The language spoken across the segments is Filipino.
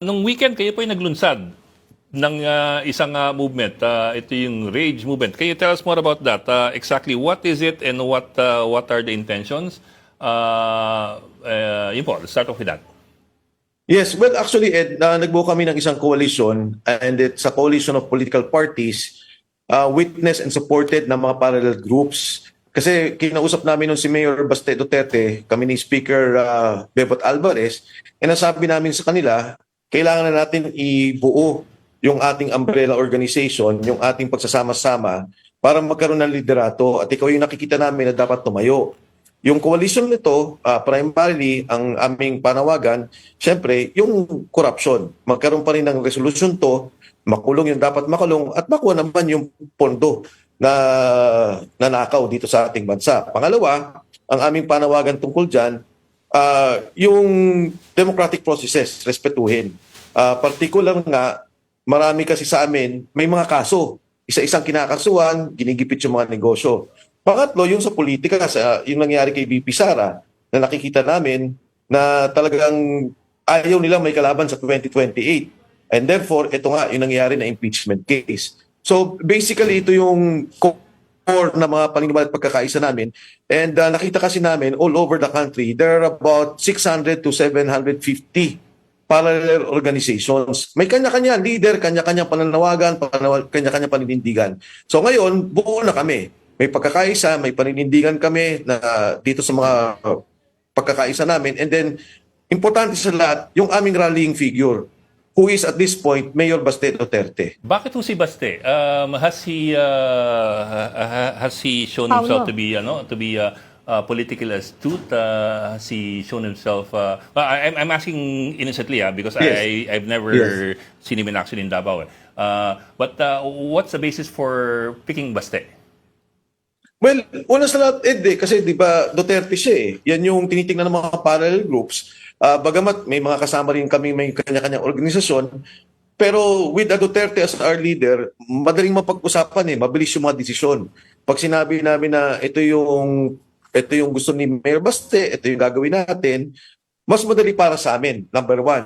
Nung weekend, kayo po ay naglunsad ng isang movement. Ito yung Rage Movement. Can you tell us more about that? Exactly what is it and what are the intentions? Yun po, let's start off with that. Yes, well actually Ed, nagbuo kami ng isang coalition and it's a coalition of political parties witnessed and supported ng mga parallel groups. Kasi kinausap namin nung si Mayor Baste Duterte, kami ni Speaker Bebot Alvarez, e nasabi namin sa kanila, kailangan na natin ibuo yung ating umbrella organization, yung ating pagsasama-sama para magkaroon ng liderato at ikaw yung nakikita namin na dapat tumayo. Yung coalition nito, primarily, ang aming panawagan, syempre, yung corruption. Magkaroon pa rin ng resolution to, makulong yung dapat makulong, at makuha naman yung pondo na nanakaw dito sa ating bansa. Pangalawa, ang aming panawagan tungkol dyan, yung democratic processes, respetuhin. Particular nga, marami kasi sa amin, may mga kaso. Isa-isang kinakasuhan, ginigipit yung mga negosyo. Pangatlo, yung sa politika, yung nangyari kay VP Sara, na nakikita namin na talagang ayaw nila may kalaban sa 2028. And therefore, ito nga yung nangyari na impeachment case. So basically, ito yung core na mga paniniwala at pagkakaisa namin. And nakita kasi namin all over the country, there are about 600 to 750 parallel organizations. May kanya-kanya leader, kanya-kanya pananawagan, kanya-kanya paninindigan. So ngayon, buo na kami. May pagkakaisa, may paninindigan kami na dito sa mga pagkakaisa namin. And then, importante sa lahat, yung aming rallying figure, who is at this point Mayor Baste Duterte. Bakit po si Baste? Has he shown himself to be politically astute? Has he shown himself? I'm asking innocently, because Yes. I've never seen him in action in Davao. But what's the basis for picking Baste? Well, una sa lahat, Ed, kasi di ba Duterte siya eh. Yan yung tinitingnan ng mga parallel groups. Bagamat may mga kasama rin kami, may kanya-kanyang organisasyon, pero with a Duterte as our leader, madaling mapag-usapan eh, mabilis yung mga desisyon. Pag sinabi namin na ito yung gusto ni Mayor Baste, ito yung gagawin natin, mas madali para sa amin, number one.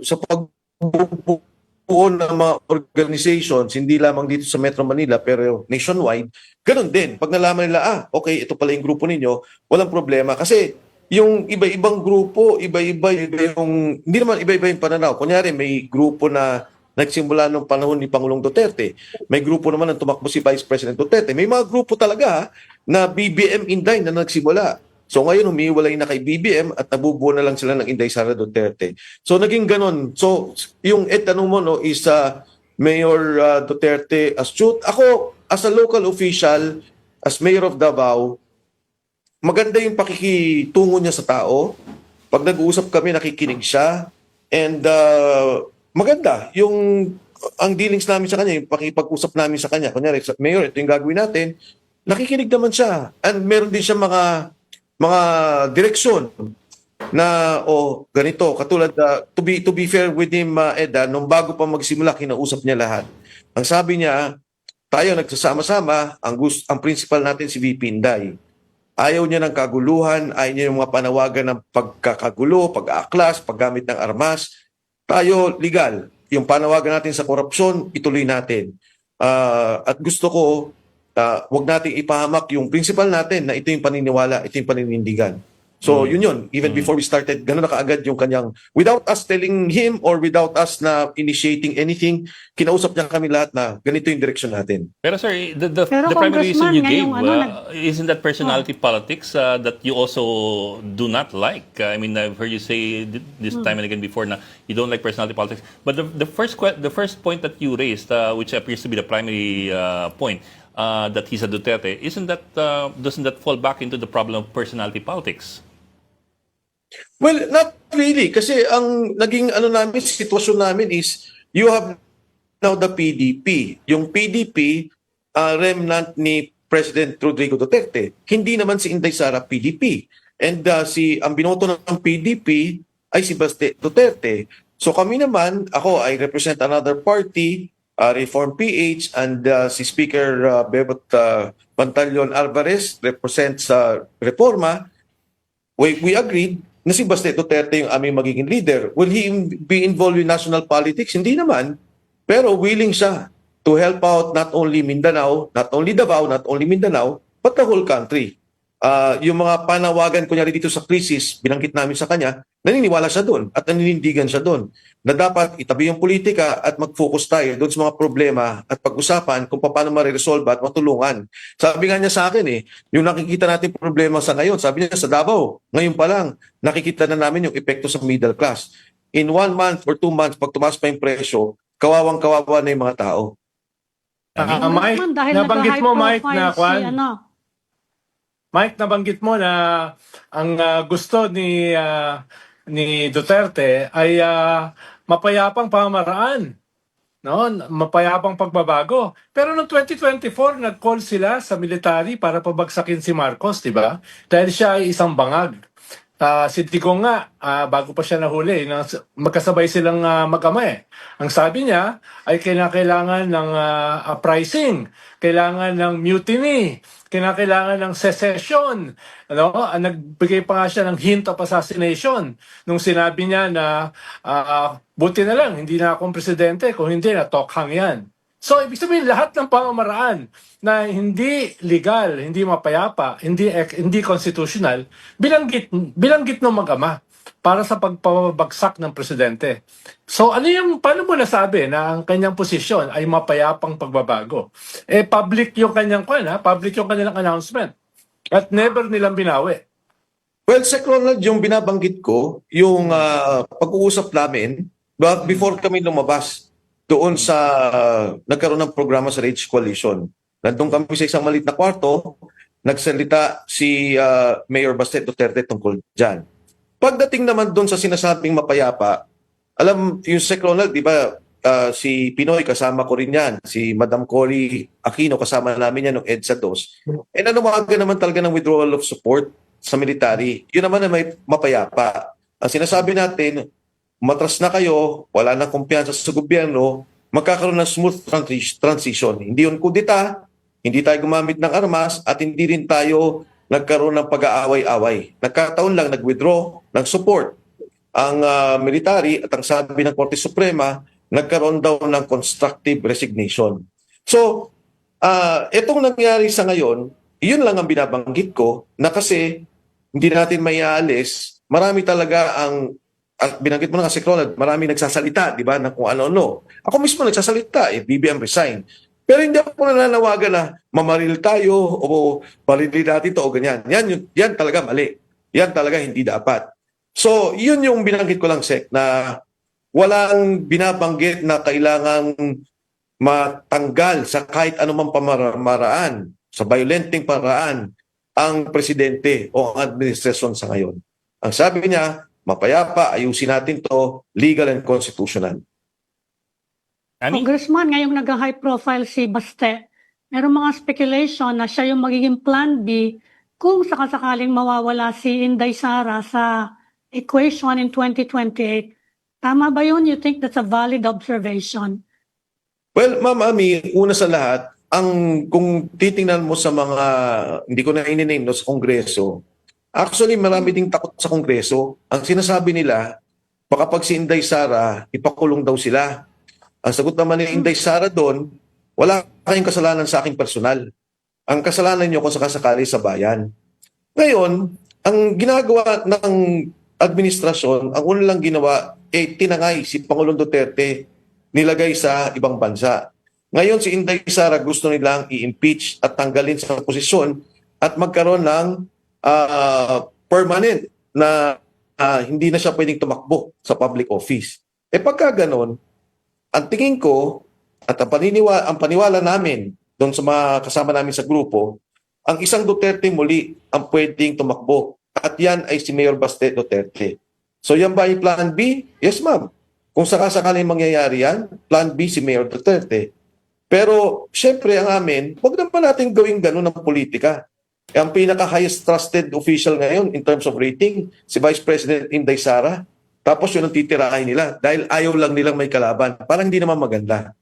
Sa pagbubuo ng mga organizations, hindi lamang dito sa Metro Manila, pero nationwide, ganun din. Pag nalaman nila, okay, ito pala yung grupo ninyo, walang problema. Kasi yung iba-ibang grupo, iba-iba yung, hindi naman iba-iba yung pananaw. Kunyari, may grupo na nagsimula nung panahon ni Pangulong Duterte. May grupo naman na tumakbo si Vice President Duterte. May mga grupo talaga na BBM Inday na nagsimula. So ngayon humiwalay na kay BBM at nabubuo na lang sila ng Inday Sara Duterte. So naging ganon. So yung tanong mo no, is Mayor Duterte astute. Ako as a local official, as Mayor of Davao, maganda yung pakikitungo niya sa tao. Pag nag-uusap kami, nakikinig siya. And maganda yung ang dealings namin sa kanya, yung pakipag-usap namin sa kanya. Kunyari, Mayor, ito yung gagawin natin. Nakikinig naman siya. And meron din siya mga direksyon na ganito katulad to be fair with him, Eda, nung bago pa magsimula kinausap niya lahat. Ang sabi niya, tayo nagsasama-sama, ang principal natin si VP Inday. Ayaw niya ng kaguluhan, ayaw niya ng mga panawagan ng pagkakagulo, pag-aaklas, paggamit ng armas. Tayo legal. Yung panawagan natin sa korupsyon, ituloy natin. At gusto ko wag nating ipahamak yung principal natin na ito yung paniniwala, ito yung paninindigan. So yun. Even before we started, gano'n na kaagad yung kanyang, without us telling him or without us na initiating anything, kinausap niya kami lahat na ganito yung direction natin. Pero sir, the Pero primary reason you Congressman, gave, ngayong isn't that personality politics that you also do not like? I mean, I've heard you say this time and again before na you don't like personality politics. But the first point that you raised, which appears to be the primary point, that he's a Duterte, doesn't that fall back into the problem of personality politics? Well, not really. Kasi ang naging sitwasyon namin is, you have now the PDP. Yung PDP, remnant ni President Rodrigo Duterte. Hindi naman si Inday Sara PDP. And ang binoto ng PDP ay si Baste Duterte. So kami naman, ako, I represent another party, Reform PH, and si Speaker Bebot Pantaleon Alvarez represents Reforma. We agreed na si Baste Duterte yung aming magiging leader. Will he be involved in national politics? Hindi naman. Pero willing siya to help out not only Mindanao, not only Davao, not only Mindanao, but the whole country. Yung mga panawagan kunyari dito sa krisis, binanggit namin sa kanya, naniniwala siya doon at naninindigan siya doon na dapat itabi yung politika at mag-focus tayo doon sa mga problema at pag-usapan kung paano ma-resolve at matulungan. Sabi nga niya sa akin yung nakikita natin problema sa ngayon, sabi niya sa Davao, ngayon pa lang, nakikita na namin yung epekto sa middle class. In 1 month or 2 months, pag tumaas pa yung presyo, kawawang-kawawa na yung mga tao. Mike, dahil nabanggit mo, Mike, nag-high na profile kwan. Mike, nabanggit mo na ang gusto ni Duterte ay mapayapang pamamaraan, no? Mapayapang pagbabago. Pero noong 2024, nag-call sila sa military para pabagsakin si Marcos, di ba? Dahil siya ay isang bangag. Si Digong nga, bago pa siya nahuli, magkasabay silang mag-ama eh. Ang sabi niya ay kailangan ng uprising, kailangan ng mutiny, kailangan ng secession. Ano? Nagbigay pa nga siya ng hint of assassination nung sinabi niya na buti na lang, hindi na akong presidente, kung hindi na tokhang yan. So, ibig sabihin, lahat ng pamamaraan na hindi legal, hindi mapayapa, hindi constitutional, bilanggit ng mag-ama para sa pagpabagsak ng presidente. So, paano mo nasabi na ang kanyang posisyon ay mapayapang pagbabago? Public yung kanyang public yung kanilang announcement. At never nilang binawi. Well, Sec Ronald, yung binabanggit ko, yung pag-uusap namin, before kami lumabas doon sa nagkaroon ng programa sa Rage Coalition. Nandun kami sa isang maliit na kwarto, nagsalita si Mayor Baste Duterte tungkol dyan. Pagdating naman doon sa sinasabing mapayapa, alam yung Sec Ronald, di ba, si Pinoy kasama ko rin yan, si Madam Cory Aquino kasama namin yan ng EDSA 2. And nanawagan naman talaga ng withdrawal of support sa military. Yun naman na may mapayapa. Ang sinasabi natin, matras na kayo, wala na kumpiyansa sa gobyerno, magkakaroon ng smooth transition. Hindi yun kudita, hindi tayo gumamit ng armas, at hindi rin tayo nagkaroon ng pag-aaway-away. Nagkataon lang nag-withdraw ng support ang military, at ang sabi ng Korte Suprema, nagkaroon daw ng constructive resignation. So, itong nangyari sa ngayon, yun lang ang binabanggit ko, na kasi hindi natin maiaalis, marami talaga at binanggit mo na kasi, Ronald, marami nagsasalita, di ba, na kung ano-ano. Ako mismo nagsasalita, BBM resign. Pero hindi ako nananawagan na mamaril tayo o barilin natin ito o ganyan. Yan talaga mali. Yan talaga hindi dapat. So, yun yung binanggit ko lang, Sec, na walang binabanggit na kailangang matanggal sa kahit anumang pamamaraan, sa violenting paraan, ang presidente o ang administrasyon sa ngayon. Ang sabi niya, mapayapa, ayusin natin to, legal and constitutional. Ami? Congressman, ngayong nag-high profile si Baste, merong mga speculation na siya yung magiging plan B kung sakasakaling mawawala si Inday Sara sa equation in 2028. Tama ba yun? You think that's a valid observation? Well, Ma'am Ami, una sa lahat, kung titingnan mo sa mga, hindi ko na ininame sa Kongreso, actually marami ding takot sa Kongreso. Ang sinasabi nila, baka pag si Inday Sara, ipakulong daw sila. Ang sagot naman ni Inday Sara doon, wala kayong kasalanan sa aking personal. Ang kasalanan niyo kung sakasakali sa bayan. Ngayon, ang ginagawa ng administrasyon, ang una lang ginawa, tinangay si Pangulong Duterte, nilagay sa ibang bansa. Ngayon si Inday Sara gusto nilang i-impeach at tanggalin sa posisyon at magkaroon ng permanent na hindi na siya pwedeng tumakbo sa public office. Pagka ganon, ang tingin ko at ang paniwala namin doon sa mga kasama namin sa grupo, ang isang Duterte muli ang pwedeng tumakbo. At yan ay si Mayor Baste Duterte. So yan ba ay plan B? Yes, ma'am. Kung sakasakaling mangyayari yan, plan B si Mayor Duterte. Pero syempre ang amin, wag na pa natin gawing gano'n ng politika. Ang pinaka-highest trusted official ngayon in terms of rating, si Vice President Inday Sara. Tapos yun ang titirahin nila dahil ayaw lang nilang may kalaban. Parang hindi naman maganda.